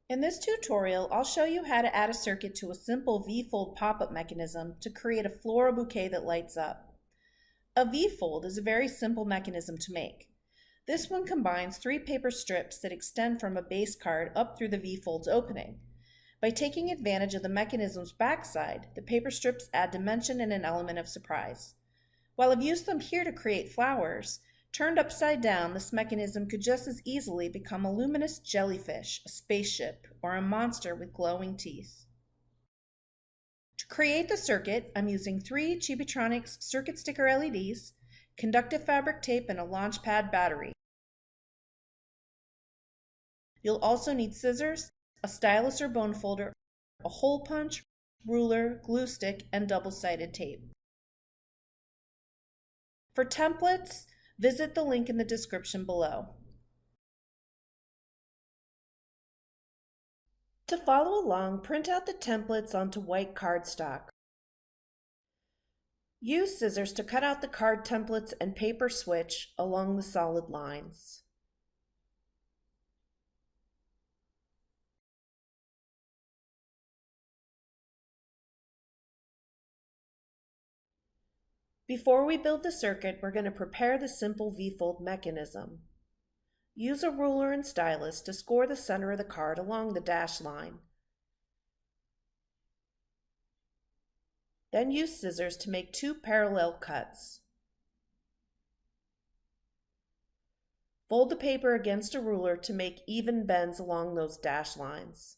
In this tutorial, I'll show you how to add a circuit to a simple V-fold pop-up mechanism to create a floral bouquet that lights up. A V-fold is a very simple mechanism to make. This one combines 3 paper strips that extend from a base card up through the V-fold's opening. By taking advantage of the mechanism's backside, the paper strips add dimension and an element of surprise. While I've used them here to create flowers, turned upside down, this mechanism could just as easily become a luminous jellyfish, a spaceship, or a monster with glowing teeth. To create the circuit, I'm using 3 Chibitronics circuit sticker LEDs, conductive fabric tape, and a Launchpad battery. You'll also need scissors, a stylus or bone folder, a hole punch, ruler, glue stick, and double-sided tape. For templates, visit the link in the description below. To follow along, print out the templates onto white cardstock. Use scissors to cut out the card templates and paper switch along the solid lines. Before we build the circuit, we're going to prepare the simple V-fold mechanism. Use a ruler and stylus to score the center of the card along the dashed line. Then use scissors to make 2 parallel cuts. Fold the paper against a ruler to make even bends along those dashed lines.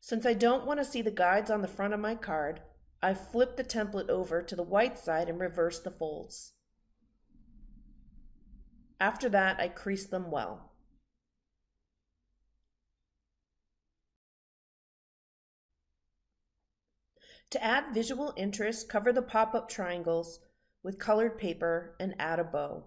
Since I don't want to see the guides on the front of my card, I flip the template over to the white side and reverse the folds. After that, I crease them well. To add visual interest, cover the pop-up triangles with colored paper and add a bow.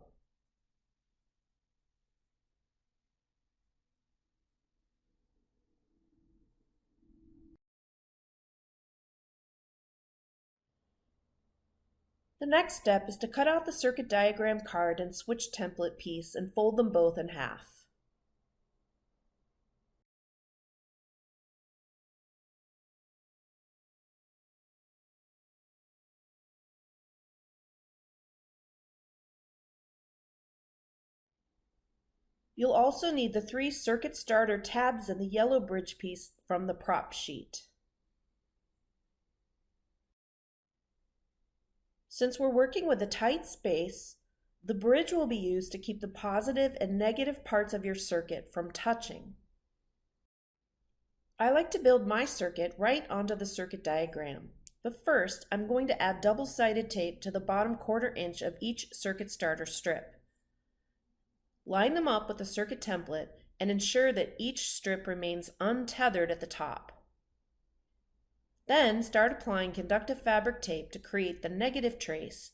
The next step is to cut out the circuit diagram card and switch template piece and fold them both in half. You'll also need the 3 circuit starter tabs and the yellow bridge piece from the prop sheet. Since we're working with a tight space, the bridge will be used to keep the positive and negative parts of your circuit from touching. I like to build my circuit right onto the circuit diagram. But first, I'm going to add double-sided tape to the bottom 1/4 inch of each circuit starter strip. Line them up with the circuit template and ensure that each strip remains untethered at the top. Then start applying conductive fabric tape to create the negative trace,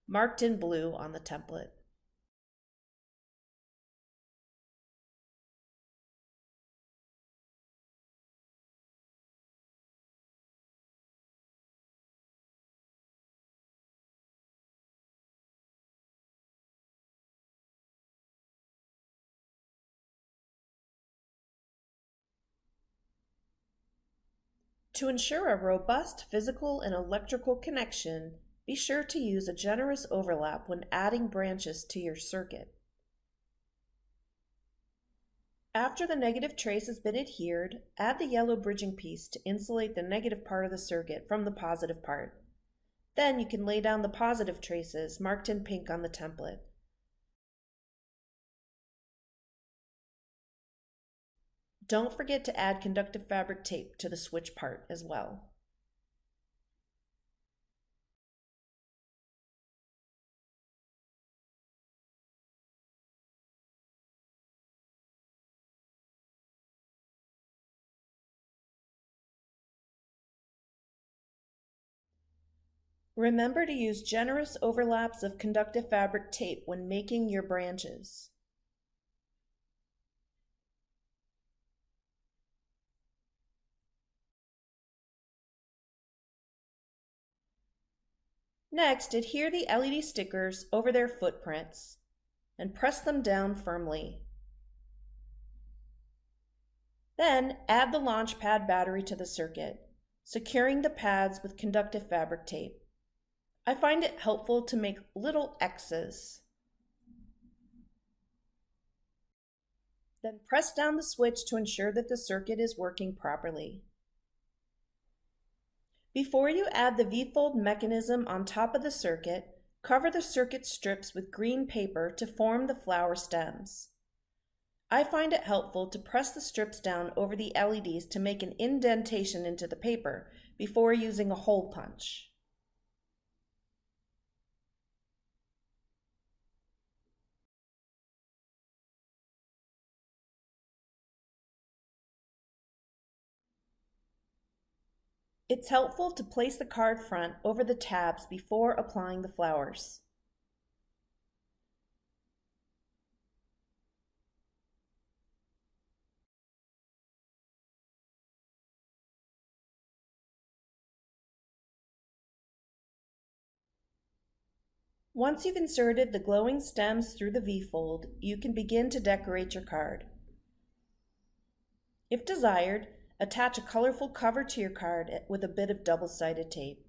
marked in blue on the template. To ensure a robust physical and electrical connection, be sure to use a generous overlap when adding branches to your circuit. After the negative trace has been adhered, add the yellow bridging piece to insulate the negative part of the circuit from the positive part. Then you can lay down the positive traces marked in pink on the template. Don't forget to add conductive fabric tape to the switch part as well. Remember to use generous overlaps of conductive fabric tape when making your branches. Next, adhere the LED stickers over their footprints and press them down firmly. Then add the Launchpad battery to the circuit, securing the pads with conductive fabric tape. I find it helpful to make little X's. Then press down the switch to ensure that the circuit is working properly. Before you add the V-fold mechanism on top of the circuit, cover the circuit strips with green paper to form the flower stems. I find it helpful to press the strips down over the LEDs to make an indentation into the paper before using a hole punch. It's helpful to place the card front over the tabs before applying the flowers. Once you've inserted the glowing stems through the V-fold, you can begin to decorate your card. If desired, attach a colorful cover to your card with a bit of double-sided tape.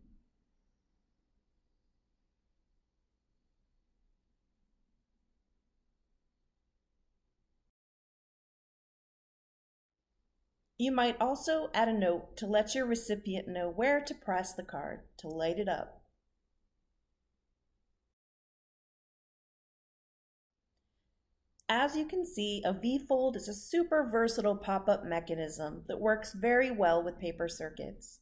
You might also add a note to let your recipient know where to press the card to light it up. As you can see, a V-fold is a super versatile pop-up mechanism that works very well with paper circuits.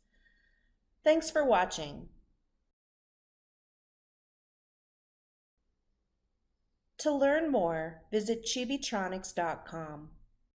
Thanks for watching. To learn more, visit Chibitronics.com.